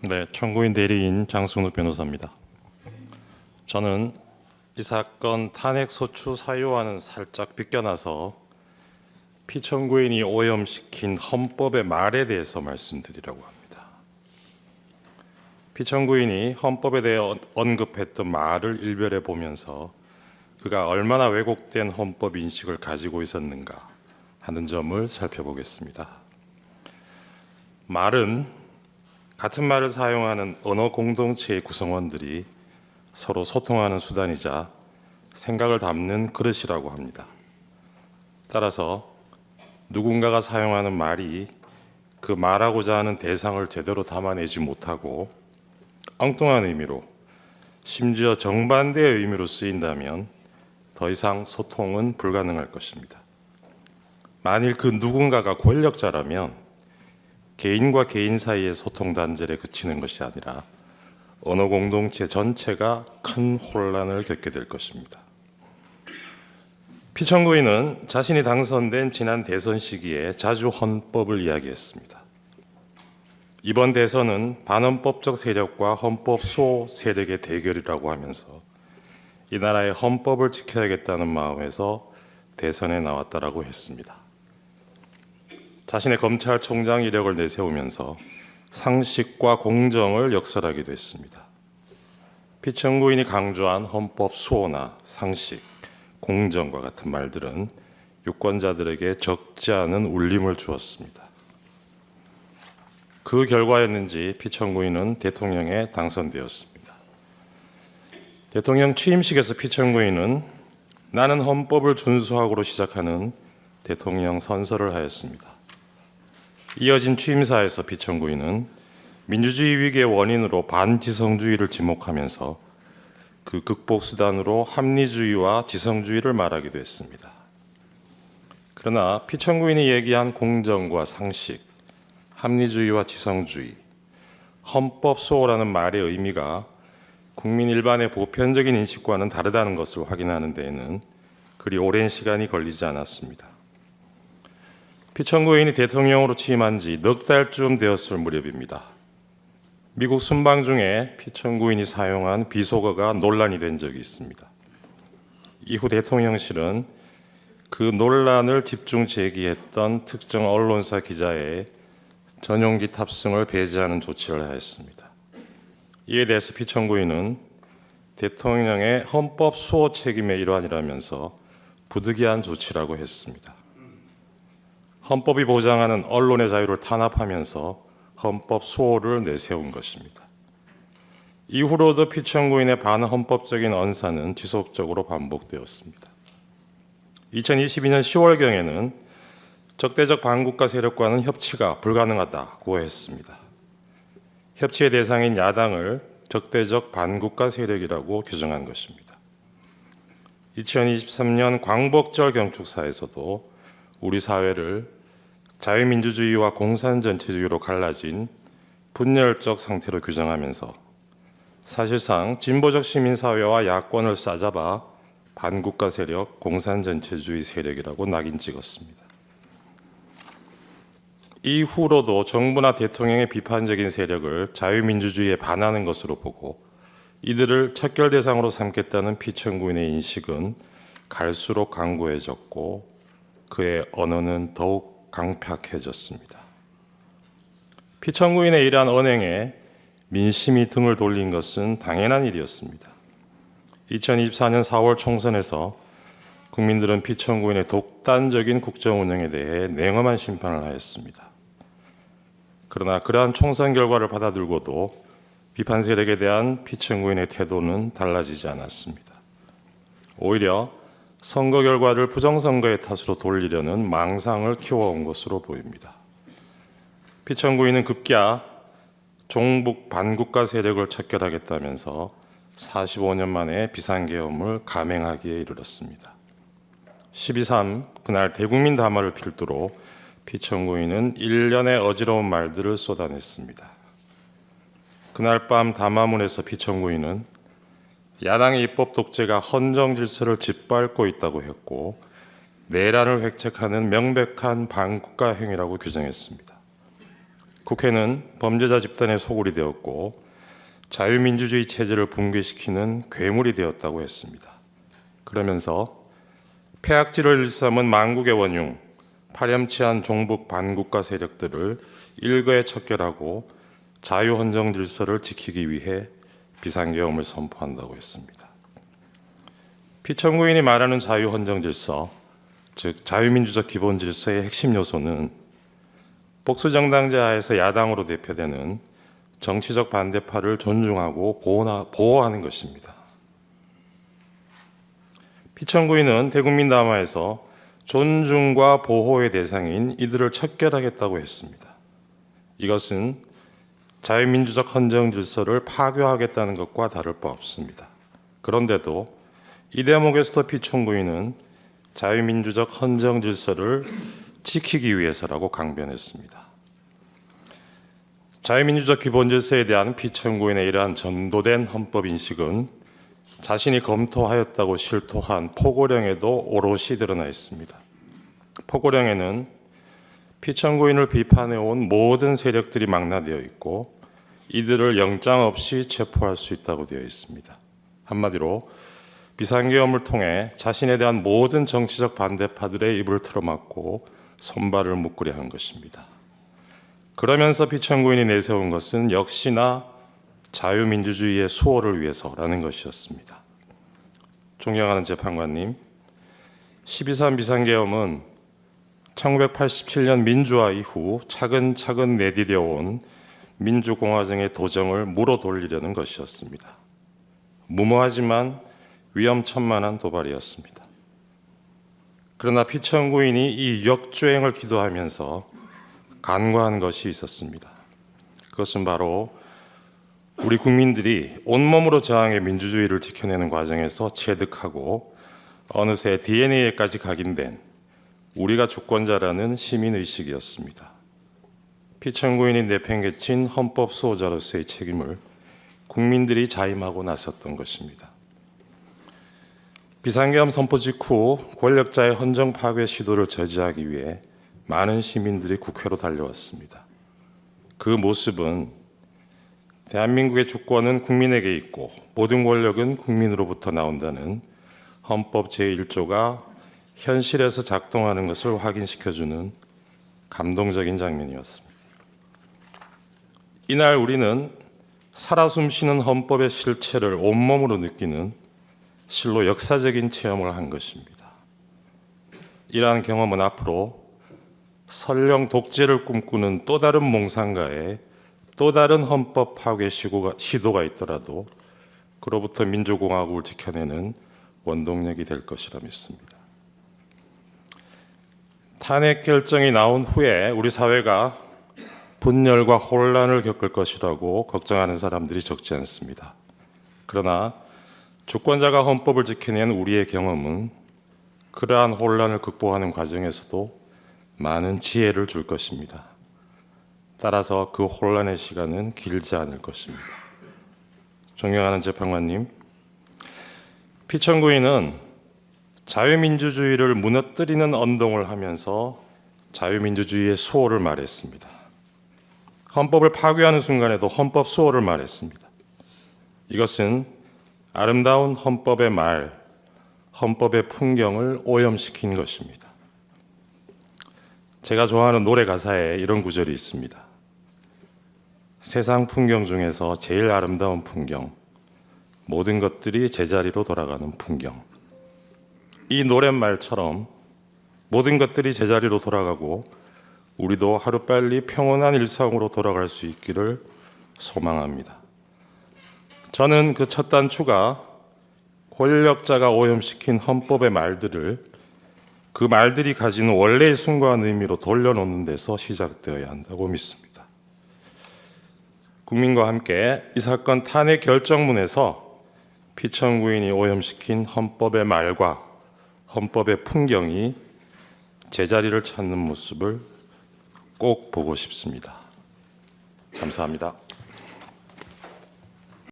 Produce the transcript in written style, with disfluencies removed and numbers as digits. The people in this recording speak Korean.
네, 청구인 대리인 장승우 변호사입니다. 저는 이 사건 탄핵소추 사유와는 살짝 비껴나서 피청구인이 오염시킨 헌법의 말에 대해서 말씀드리려고 합니다. 피청구인이 헌법에 대해 언급했던 말을 일별해 보면서 그가 얼마나 왜곡된 헌법 인식을 가지고 있었는가 하는 점을 살펴보겠습니다. 말은 같은 말을 사용하는 언어 공동체의 구성원들이 서로 소통하는 수단이자 생각을 담는 그릇이라고 합니다. 따라서 누군가가 사용하는 말이 그 말하고자 하는 대상을 제대로 담아내지 못하고 엉뚱한 의미로, 심지어 정반대의 의미로 쓰인다면 더 이상 소통은 불가능할 것입니다. 만일 그 누군가가 권력자라면 개인과 개인 사이의 소통 단절에 그치는 것이 아니라 언어 공동체 전체가 큰 혼란을 겪게 될 것입니다. 피청구인은 자신이 당선된 지난 대선 시기에 자주 헌법을 이야기했습니다. 이번 대선은 반헌법적 세력과 헌법 수호 세력의 대결이라고 하면서 이 나라의 헌법을 지켜야겠다는 마음에서 대선에 나왔다라고 했습니다. 자신의 검찰총장 이력을 내세우면서 상식과 공정을 역설하기도 했습니다. 피청구인이 강조한 헌법 수호나 상식, 공정과 같은 말들은 유권자들에게 적지 않은 울림을 주었습니다. 그 결과였는지 피청구인은 대통령에 당선되었습니다. 대통령 취임식에서 피청구인은 나는 헌법을 준수하고로 시작하는 대통령 선서를 하였습니다. 이어진 취임사에서 피청구인은 민주주의 위기의 원인으로 반지성주의를 지목하면서 그 극복 수단으로 합리주의와 지성주의를 말하기도 했습니다. 그러나 피청구인이 얘기한 공정과 상식, 합리주의와 지성주의, 헌법 수호라는 말의 의미가 국민 일반의 보편적인 인식과는 다르다는 것을 확인하는 데에는 그리 오랜 시간이 걸리지 않았습니다. 피청구인이 대통령으로 취임한 지 넉 달쯤 되었을 무렵입니다. 미국 순방 중에 피청구인이 사용한 비속어가 논란이 된 적이 있습니다. 이후 대통령실은 그 논란을 집중 제기했던 특정 언론사 기자의 전용기 탑승을 배제하는 조치를 하였습니다. 이에 대해서 피청구인은 대통령의 헌법 수호 책임의 일환이라면서 부득이한 조치라고 했습니다. 헌법이 보장하는 언론의 자유를 탄압하면서 헌법 수호를 내세운 것입니다. 이후로도 피청구인의 반헌법적인 언사는 지속적으로 반복되었습니다. 2022년 10월경에는 적대적 반국가 세력과는 협치가 불가능하다고 했습니다. 협치의 대상인 야당을 적대적 반국가 세력이라고 규정한 것입니다. 2023년 광복절 경축사에서도 우리 사회를 자유민주주의와 공산전체주의로 갈라진 분열적 상태로 규정하면서 사실상 진보적 시민사회와 야권을 싸잡아 반국가 세력, 공산전체주의 세력이라고 낙인 찍었습니다. 이후로도 정부나 대통령의 비판적인 세력을 자유민주주의에 반하는 것으로 보고 이들을 척결 대상으로 삼겠다는 피청구인의 인식은 갈수록 강고해졌고 그의 언어는 더욱 강팍해졌습니다. 피청구인의 이러한 언행에 민심이 등을 돌린 것은 당연한 일이었습니다. 2024년 4월 총선에서 국민들은 피청구인의 독단적인 국정 운영에 대해 냉엄한 심판을 하였습니다. 그러나 그러한 총선 결과를 받아들고도 비판 세력에 대한 피청구인의 태도는 달라지지 않았습니다. 오히려 선거 결과를 부정선거의 탓으로 돌리려는 망상을 키워온 것으로 보입니다. 피청구인은 급기야 종북 반국가 세력을 척결하겠다면서 45년 만에 비상계엄을 감행하기에 이르렀습니다. 12.3 그날 대국민 담화를 필두로 피청구인은 일련의 어지러운 말들을 쏟아냈습니다. 그날 밤 담화문에서 피청구인은 야당의 입법 독재가 헌정 질서를 짓밟고 있다고 했고 내란을 획책하는 명백한 반국가 행위라고 규정했습니다. 국회는 범죄자 집단의 소굴이 되었고 자유민주주의 체제를 붕괴시키는 괴물이 되었다고 했습니다. 그러면서 폐악질을 일삼은 만국의 원흉, 파렴치한 종북 반국가 세력들을 일거에 척결하고 자유헌정 질서를 지키기 위해 비상계엄을 선포한다고 했습니다. 피청구인이 말하는 자유헌정 질서, 즉 자유민주적 기본 질서의 핵심 요소는 복수정당제 하에서 야당으로 대표되는 정치적 반대파를 존중하고 보호하는 것입니다. 피청구인은 대국민 담화에서 존중과 보호의 대상인 이들을 척결하겠다고 했습니다. 이것은 자유민주적 헌정 질서를 파괴하겠다는 것과 다를 바 없습니다. 그런데도 이 대목에서도 피청구인은 자유민주적 헌정 질서를 지키기 위해서라고 강변했습니다. 자유민주적 기본 질서에 대한 피청구인의 이러한 전도된 헌법 인식은 자신이 검토하였다고 실토한 포고령에도 오롯이 드러나 있습니다. 포고령에는 피청구인을 비판해온 모든 세력들이 망라되어 있고 이들을 영장 없이 체포할 수 있다고 되어 있습니다. 한마디로 비상계엄을 통해 자신에 대한 모든 정치적 반대파들의 입을 틀어막고 손발을 묶으려 한 것입니다. 그러면서 피청구인이 내세운 것은 역시나 자유민주주의의 수호를 위해서라는 것이었습니다. 존경하는 재판관님, 12.3 비상계엄은 1987년 민주화 이후 차근차근 내디뎌 온 민주공화정의 도정을 물어 돌리려는 것이었습니다. 무모하지만 위험천만한 도발이었습니다. 그러나 피청구인이 이 역주행을 기도하면서 간과한 것이 있었습니다. 그것은 바로 우리 국민들이 온몸으로 저항의 민주주의를 지켜내는 과정에서 체득하고 어느새 DNA에까지 각인된 우리가 주권자라는 시민의식이었습니다. 피청구인이 내팽개친 헌법 수호자로서의 책임을 국민들이 자임하고 나섰던 것입니다. 비상계엄 선포 직후 권력자의 헌정 파괴 시도를 저지하기 위해 많은 시민들이 국회로 달려왔습니다. 그 모습은 대한민국의 주권은 국민에게 있고 모든 권력은 국민으로부터 나온다는 헌법 제1조가 현실에서 작동하는 것을 확인시켜주는 감동적인 장면이었습니다. 이날 우리는 살아 숨쉬는 헌법의 실체를 온몸으로 느끼는 실로 역사적인 체험을 한 것입니다. 이러한 경험은 앞으로 설령 독재를 꿈꾸는 또 다른 몽상가의 또 다른 헌법 파괴 시도가 있더라도 그로부터 민주공화국을 지켜내는 원동력이 될 것이라 믿습니다. 탄핵 결정이 나온 후에 우리 사회가 분열과 혼란을 겪을 것이라고 걱정하는 사람들이 적지 않습니다. 그러나 주권자가 헌법을 지켜낸 우리의 경험은 그러한 혼란을 극복하는 과정에서도 많은 지혜를 줄 것입니다. 따라서 그 혼란의 시간은 길지 않을 것입니다. 존경하는 재판관님, 피청구인은 자유민주주의를 무너뜨리는 언동을 하면서 자유민주주의의 수호를 말했습니다. 헌법을 파괴하는 순간에도 헌법 수호를 말했습니다. 이것은 아름다운 헌법의 말, 헌법의 풍경을 오염시킨 것입니다. 제가 좋아하는 노래 가사에 이런 구절이 있습니다. 세상 풍경 중에서 제일 아름다운 풍경, 모든 것들이 제자리로 돌아가는 풍경. 이 노랫말처럼 모든 것들이 제자리로 돌아가고 우리도 하루빨리 평온한 일상으로 돌아갈 수 있기를 소망합니다. 저는 그 첫 단추가 권력자가 오염시킨 헌법의 말들을 그 말들이 가지는 원래의 순수한 의미로 돌려놓는 데서 시작되어야 한다고 믿습니다. 국민과 함께 이 사건 탄핵 결정문에서 피청구인이 오염시킨 헌법의 말과 헌법의 풍경이 제자리를 찾는 모습을 꼭 보고 싶습니다. 감사합니다.